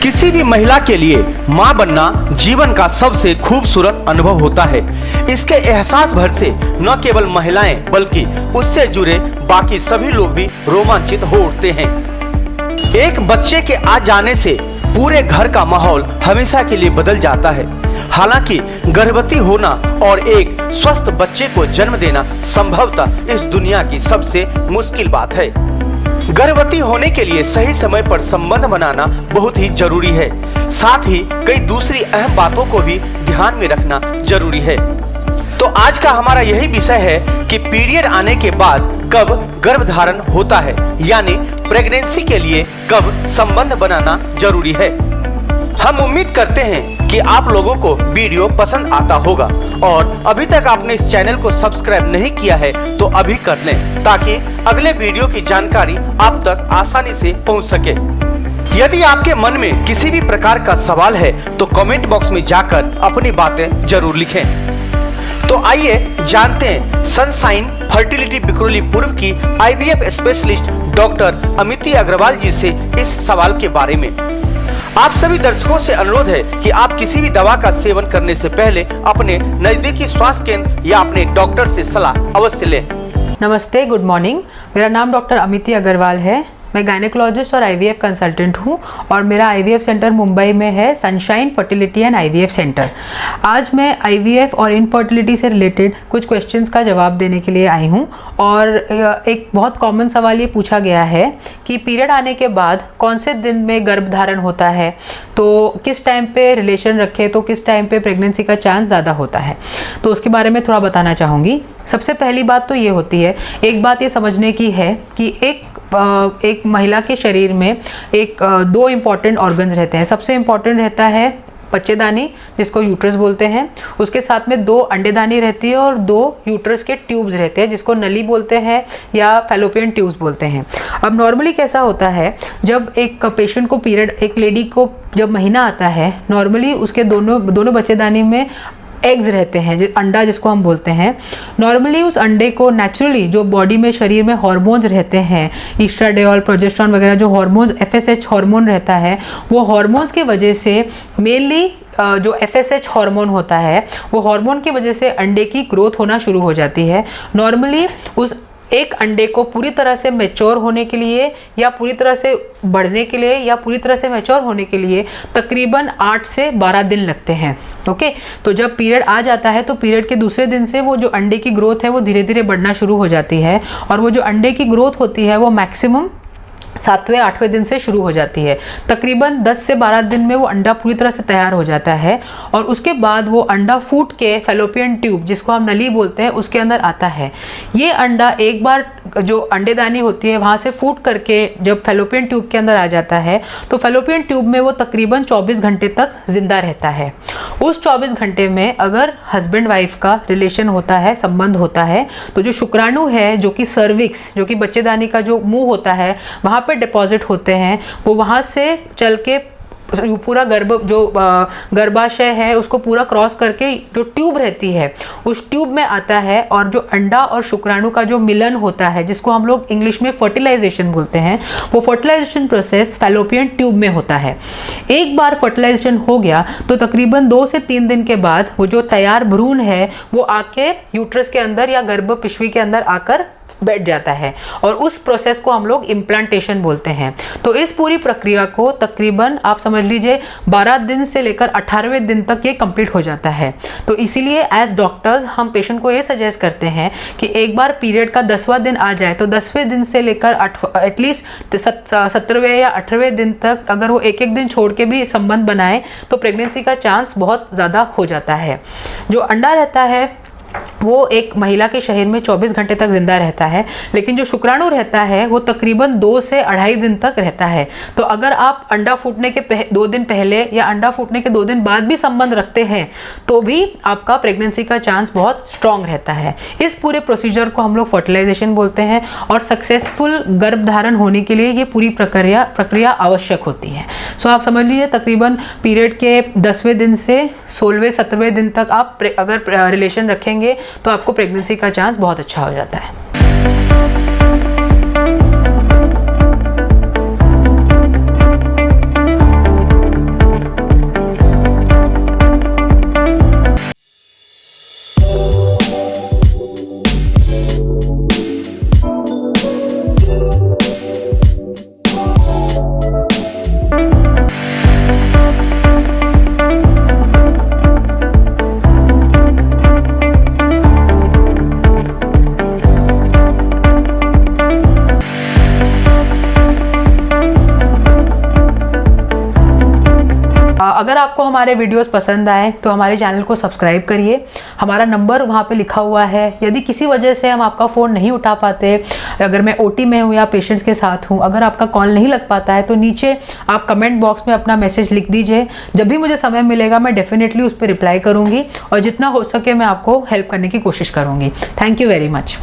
किसी भी महिला के लिए मां बनना जीवन का सबसे खूबसूरत अनुभव होता है। इसके एहसास भर से न केवल महिलाएं बल्कि उससे जुड़े बाकी सभी लोग भी रोमांचित हो उठते हैं। एक बच्चे के आ जाने से पूरे घर का माहौल हमेशा के लिए बदल जाता है। हालांकि गर्भवती होना और एक स्वस्थ बच्चे को जन्म देना संभवतः इस दुनिया की सबसे मुश्किल बात है। गर्भवती होने के लिए सही समय पर संबंध बनाना बहुत ही जरूरी है। साथ ही कई दूसरी अहम बातों को भी ध्यान में रखना जरूरी है। तो आज का हमारा यही विषय है कि पीरियड आने के बाद कब गर्भधारण होता है, यानी प्रेगनेंसी के लिए कब संबंध बनाना जरूरी है। हम उम्मीद करते हैं कि आप लोगों को वीडियो पसंद आता होगा और अभी तक आपने इस चैनल को सब्सक्राइब नहीं किया है तो अभी कर लें, ताकि अगले वीडियो की जानकारी आप तक आसानी से पहुंच सके। यदि आपके मन में किसी भी प्रकार का सवाल है तो कमेंट बॉक्स में जाकर अपनी बातें जरूर लिखें। तो आइए जानते हैं सनशाइन फर्टिलिटी बिक्रोली पूर्व की IVF स्पेशलिस्ट डॉक्टर अमिति अग्रवाल जी से इस सवाल के बारे में। आप सभी दर्शकों से अनुरोध है कि आप किसी भी दवा का सेवन करने से पहले अपने नजदीकी स्वास्थ्य केंद्र या अपने डॉक्टर से सलाह अवश्य लें। नमस्ते, गुड मॉर्निंग। मेरा नाम डॉक्टर अमिति अग्रवाल है। मैं गायनेकोलॉजिस्ट और IVF कंसल्टेंट हूँ और मेरा IVF सेंटर मुंबई में है, sunshine fertility and IVF centre. आज मैं IVF और इनफर्टिलिटी से रिलेटेड कुछ क्वेश्चंस का जवाब देने के लिए आई हूँ। और एक बहुत कॉमन सवाल ये पूछा गया है कि पीरियड आने के बाद कौन से दिन में गर्भधारण होता है, तो किस टाइम पे रिलेशन रखें, तो किस टाइम पे प्रेगनेंसी का चांस ज़्यादा होता है, तो उसके बारे में थोड़ा बताना चाहूँगी। सबसे पहली बात तो ये होती है, एक बात ये समझने की है कि एक महिला के शरीर में दो इम्पॉर्टेंट ऑर्गन्स रहते हैं। सबसे इम्पॉर्टेंट रहता है बच्चेदानी, जिसको यूट्रस बोलते हैं। उसके साथ में 2 अंडेदानी रहती है और 2 यूट्रस के ट्यूब्स रहते हैं, जिसको नली बोलते हैं या फैलोपियन ट्यूब्स बोलते हैं। अब नॉर्मली कैसा होता है, जब एक पेशेंट को पीरियड, एक लेडी को जब महीना आता है, नॉर्मली उसके दोनों बच्चेदानी में एग्स रहते हैं, अंडा जिसको हम बोलते हैं। नॉर्मली उस अंडे को नेचुरली जो बॉडी में, शरीर में हार्मोन्स रहते हैं, ईस्ट्राडियोल, प्रोजेस्टेरोन वगैरह जो हार्मोन्स, FSH हार्मोन रहता है, वो हार्मोन्स की वजह से मेनली जो FSH हार्मोन होता है, वो हार्मोन की वजह से अंडे की ग्रोथ होना शुरू हो जाती है। नॉर्मली उस एक अंडे को पूरी तरह से मैच्योर होने के लिए या पूरी तरह से बढ़ने के लिए या पूरी तरह से मैच्योर होने के लिए तकरीबन 8 से 12 दिन लगते हैं। ओके, तो जब पीरियड आ जाता है तो पीरियड के दूसरे दिन से वो जो अंडे की ग्रोथ है वो धीरे धीरे बढ़ना शुरू हो जाती है, और वो जो अंडे की ग्रोथ होती है वो मैक्सिमम 7वें-8वें दिन से शुरू हो जाती है। तकरीबन 10 से 12 दिन में वो अंडा पूरी तरह से तैयार हो जाता है, और उसके बाद वो अंडा फूट के फैलोपियन ट्यूब, जिसको हम नली बोलते हैं, उसके अंदर आता है। ये अंडा एक बार जो अंडेदानी होती है वहाँ से फूट करके जब फैलोपियन ट्यूब के अंदर आ जाता है, तो फैलोपियन ट्यूब में वो तकरीबन 24 घंटे तक जिंदा रहता है। उस 24 घंटे में अगर हस्बैंड वाइफ का रिलेशन होता है, संबंध होता है, तो जो शुक्राणु है, जो कि सर्विक्स, जो कि बच्चेदानी का जो मुंह होता है, वहाँ पे डिपॉजिट होते हैं, वो वहाँ से चल के पूरा गर्भाशय है उसको पूरा क्रॉस करके जो ट्यूब रहती है उस ट्यूब में आता है, और जो अंडा और शुक्राणु का जो मिलन होता है, जिसको हम लोग इंग्लिश में फर्टिलाइजेशन बोलते हैं, वो फर्टिलाइजेशन प्रोसेस फैलोपियन ट्यूब में होता है। एक बार फर्टिलाइजेशन हो गया तो तकरीबन 2 से 3 दिन के बाद वो जो तैयार भ्रूण है वो आके यूट्रस के अंदर या गर्भ पिशवी के अंदर आकर बैठ जाता है, और उस प्रोसेस को हम लोग इम्प्लांटेशन बोलते हैं। तो इस पूरी प्रक्रिया को तकरीबन आप समझ लीजिए 12 दिन से लेकर 18वें दिन तक ये कंप्लीट हो जाता है। तो इसीलिए एज डॉक्टर्स हम पेशेंट को ये सजेस्ट करते हैं कि एक बार पीरियड का 10वां दिन आ जाए तो 10वें दिन से लेकर एटलीस्ट 17वें या 18वें दिन तक अगर वो एक दिन छोड़ के भी संबंध बनाए तो प्रेगनेंसी का चांस बहुत ज़्यादा हो जाता है। जो अंडा रहता है वो एक महिला के शरीर में 24 घंटे तक जिंदा रहता है, लेकिन जो शुक्राणु रहता है वो तकरीबन 2 से 2.5 दिन तक रहता है। तो अगर आप अंडा फूटने के 2 दिन पहले या अंडा फूटने के 2 दिन बाद भी संबंध रखते हैं तो भी आपका प्रेगनेंसी का चांस बहुत स्ट्रांग रहता है। इस पूरे प्रोसीजर को हम लोग फर्टिलाइजेशन बोलते हैं, और सक्सेसफुल गर्भधारण होने के लिए ये पूरी प्रक्रिया आवश्यक होती है। सो आप समझ लीजिए तकरीबन पीरियड के 10वें दिन से 16वें-17वें दिन तक आप अगर रिलेशन रखेंगे तो आपको प्रेगनेंसी का चांस बहुत अच्छा हो जाता है। अगर आपको हमारे वीडियोस पसंद आए तो हमारे चैनल को सब्सक्राइब करिए। हमारा नंबर वहाँ पे लिखा हुआ है। यदि किसी वजह से हम आपका फ़ोन नहीं उठा पाते, अगर मैं ओटी में हूँ या पेशेंट्स के साथ हूँ, अगर आपका कॉल नहीं लग पाता है तो नीचे आप कमेंट बॉक्स में अपना मैसेज लिख दीजिए। जब भी मुझे समय मिलेगा मैं डेफिनेटली उस पर रिप्लाई करूँगी और जितना हो सके मैं आपको हेल्प करने की कोशिश करूँगी। Thank you very much.